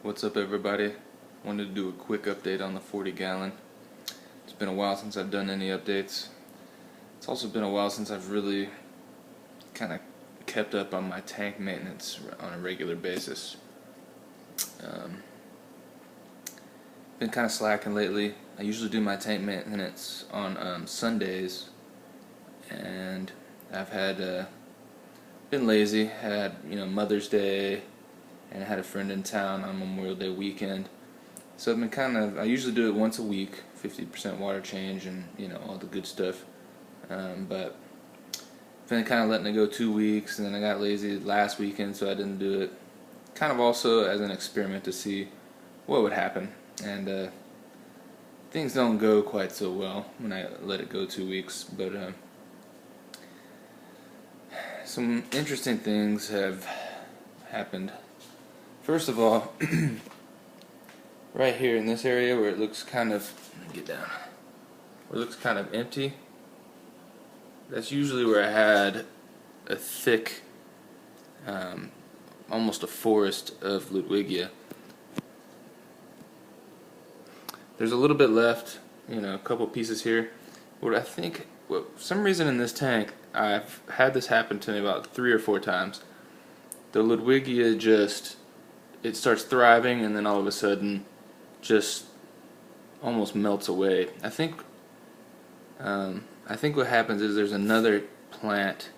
What's up, everybody? Wanted to do a quick update on the 40 gallon. It's been a while since I've done any updates. It's also been a while since I've really kind of kept up on my tank maintenance on a regular basis. Been kind of slacking lately. I usually do my tank maintenance on Sundays, and I've had been lazy. Had Mother's Day, and I had a friend in town on Memorial Day weekend. So I've been I usually do it once a week, 50% water change and all the good stuff. But I've been kind of letting it go 2 weeks, and then I got lazy last weekend, so I didn't do it. Kind of also as an experiment to see what would happen. And things don't go quite so well when I let it go 2 weeks, but some interesting things have happened. First of all, right here in this area where it looks kind of, get down, where it looks kind of empty, that's usually where I had a thick, almost a forest of Ludwigia. There's a little bit left, a couple pieces here. For some reason in this tank, I've had this happen to me about 3 or 4 times. The Ludwigia it starts thriving, and then all of a sudden just almost melts away. I think what happens is there's another plant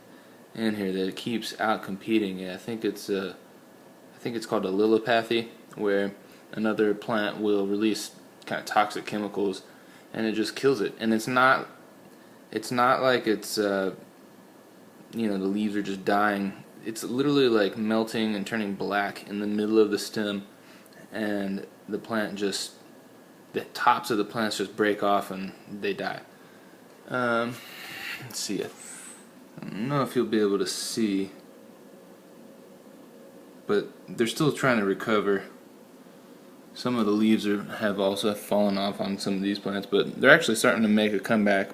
in here that keeps out competing it. I think it's called a lilipathy, where another plant will release kind of toxic chemicals and it just kills it. And it's not like it's the leaves are just dying. It's literally like melting and turning black in the middle of the stem, and the tops of the plants just break off and they die. Let's see. I don't know if you'll be able to see, but they're still trying to recover. Some of the leaves have also fallen off on some of these plants, but they're actually starting to make a comeback.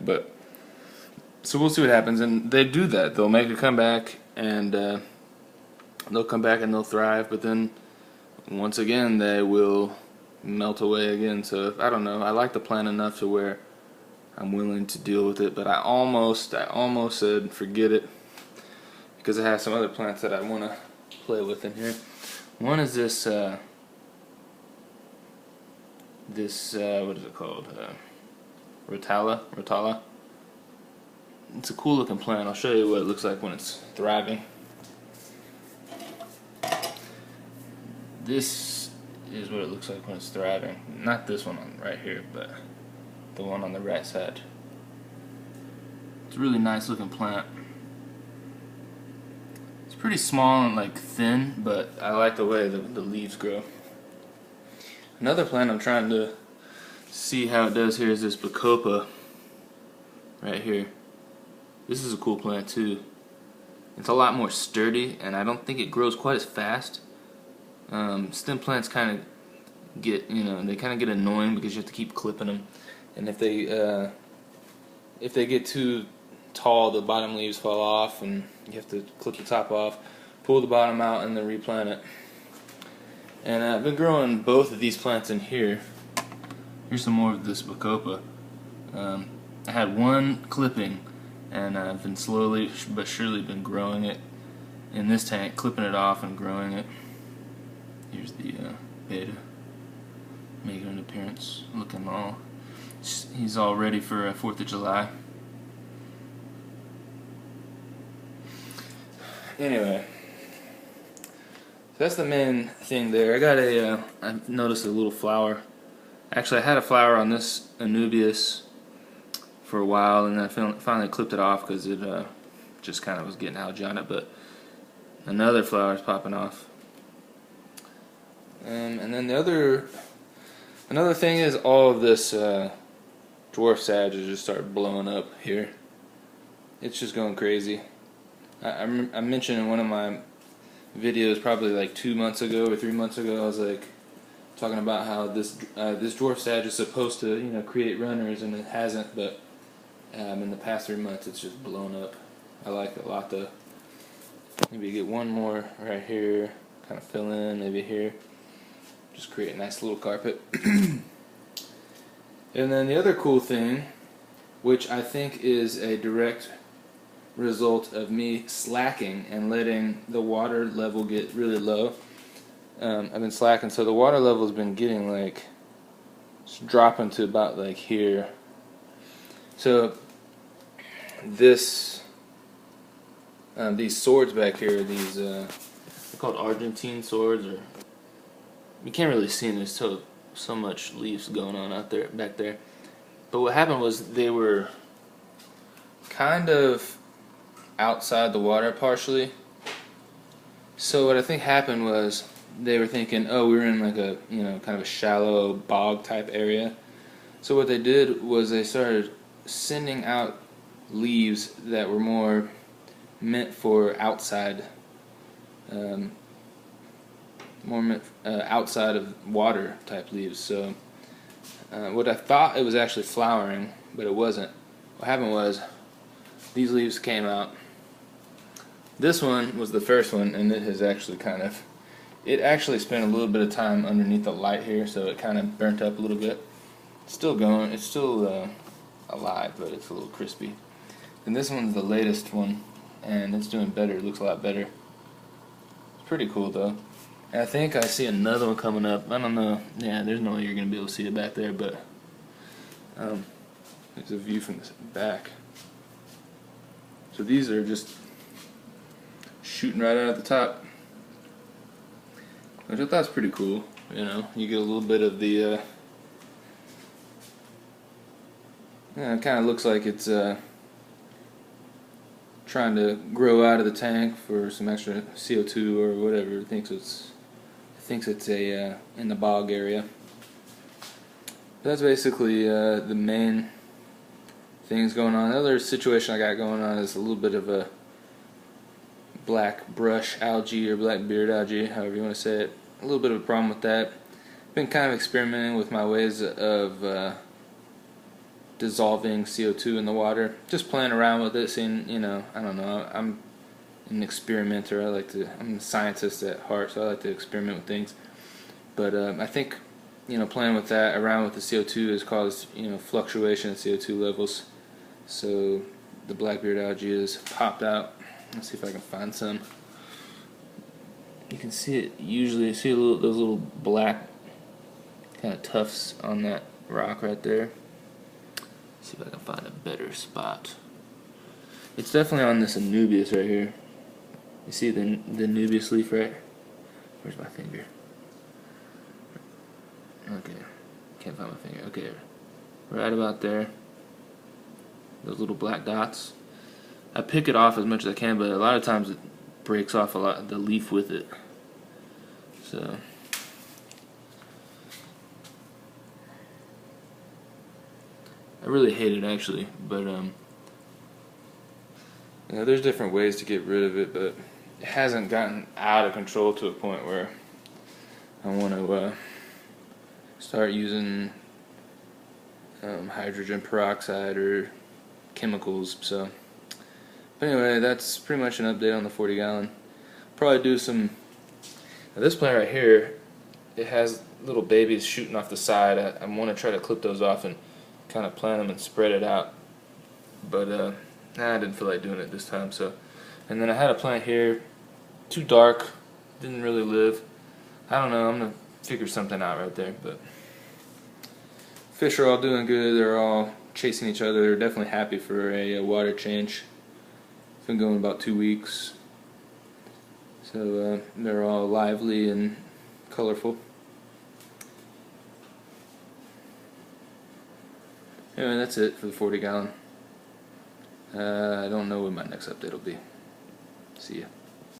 So we'll see what happens, and they do that. They'll make a comeback, and they'll come back and they'll thrive, but then once again they will melt away again. So I don't know. I like the plant enough to where I'm willing to deal with it, but I almost said forget it, because I have some other plants that I want to play with in here. One is this what is it called? Rotala. It's a cool looking plant. I'll show you what it looks like when it's thriving. This is what it looks like when it's thriving. Not this one right here, but the one on the right side. It's a really nice looking plant. It's pretty small and like thin, but I like the way the leaves grow. Another plant I'm trying to see how it does here is this Bacopa right here. This is a cool plant too. It's a lot more sturdy, and I don't think it grows quite as fast. Stem plants kind of get, they kind of get annoying because you have to keep clipping them, and if they get too tall, the bottom leaves fall off, and you have to clip the top off, pull the bottom out, and then replant it. And I've been growing both of these plants in here. Here's some more of this Bacopa. I had one clipping, and I've been slowly but surely been growing it in this tank, clipping it off and growing it. Here's the beta making an appearance, looking he's all ready for 4th of July. Anyway, so that's the main thing there. I noticed a little flower. Actually, I had a flower on this Anubias for a while, and I finally clipped it off because it just kind of was getting algae on it, but another flower is popping off. And then another thing is all of this dwarf sage has just started blowing up here. It's just going crazy. I mentioned in one of my videos probably like 2 months ago or 3 months ago, I was like talking about how this dwarf sage is supposed to create runners, and it hasn't, but in the past 3 months it's just blown up. I like it a lot though. Maybe get one more right here, kind of fill in, maybe here. just create a nice little carpet. And then the other cool thing, which I think is a direct result of me slacking and letting the water level get really low. I've been slacking, so the water level has been getting like, it's dropping to about like here. So this, these swords back here, these they're called Argentine swords, or you can't really see them. There's so much leaves going on out there, back there. But what happened was they were kind of outside the water partially. So what I think happened was they were thinking, oh, we were in like a, you know, kind of a shallow bog type area. So what they did was they started sending out leaves that were more meant for outside, outside of water type leaves. So what I thought it was actually flowering, but it wasn't. What happened was these leaves came out. This one was the first one, and it has actually it actually spent a little bit of time underneath the light here, so it kind of burnt up a little bit. It's still going, it's still alive, but it's a little crispy. And this one's the latest one, and it's doing better. It looks a lot better. It's pretty cool though. And I think I see another one coming up. I don't know. Yeah, there's no way you're gonna be able to see it back there, but there's a view from the back. So these are just shooting right out at the top, which I thought was pretty cool. You know, you get a little bit of the yeah, it kind of looks like it's trying to grow out of the tank for some extra CO2 or whatever. It thinks it's a in the bog area. But that's basically the main things going on. The other situation I got going on is a little bit of a black brush algae or black beard algae, however you want to say it. A little bit of a problem with that. Been kind of experimenting with my ways of dissolving CO2 in the water. Just playing around with it, seeing, you know, I don't know. I'm an experimenter. I'm a scientist at heart, so I like to experiment with things. But I think, you know, playing with that around with the CO2 has caused, you know, fluctuation in CO2 levels. So the blackbeard algae has popped out. Let's see if I can find some. You can see it usually. See those little black kind of tufts on that rock right there. Let's see if I can find a better spot. It's definitely on this Anubias right here. You see the Anubias leaf right? Where's my finger? Okay, can't find my finger. Okay, right about there. Those little black dots. I pick it off as much as I can, but a lot of times it breaks off the leaf with it. So I really hate it actually, but you know, there's different ways to get rid of it, but it hasn't gotten out of control to a point where I want to start using hydrogen peroxide or chemicals. So, but anyway, that's pretty much an update on the 40 gallon. Probably do some. Now this plant right here, it has little babies shooting off the side. I want to try to clip those off and kind of plant them and spread it out. But I didn't feel like doing it this time. So, and then I had a plant here, too dark, didn't really live. I don't know. I'm gonna figure something out right there. But fish are all doing good. They're all chasing each other. They're definitely happy for a water change. It's been going about 2 weeks. So they're all lively and colorful. Anyway, that's it for the 40 gallon. I don't know what my next update will be. See ya.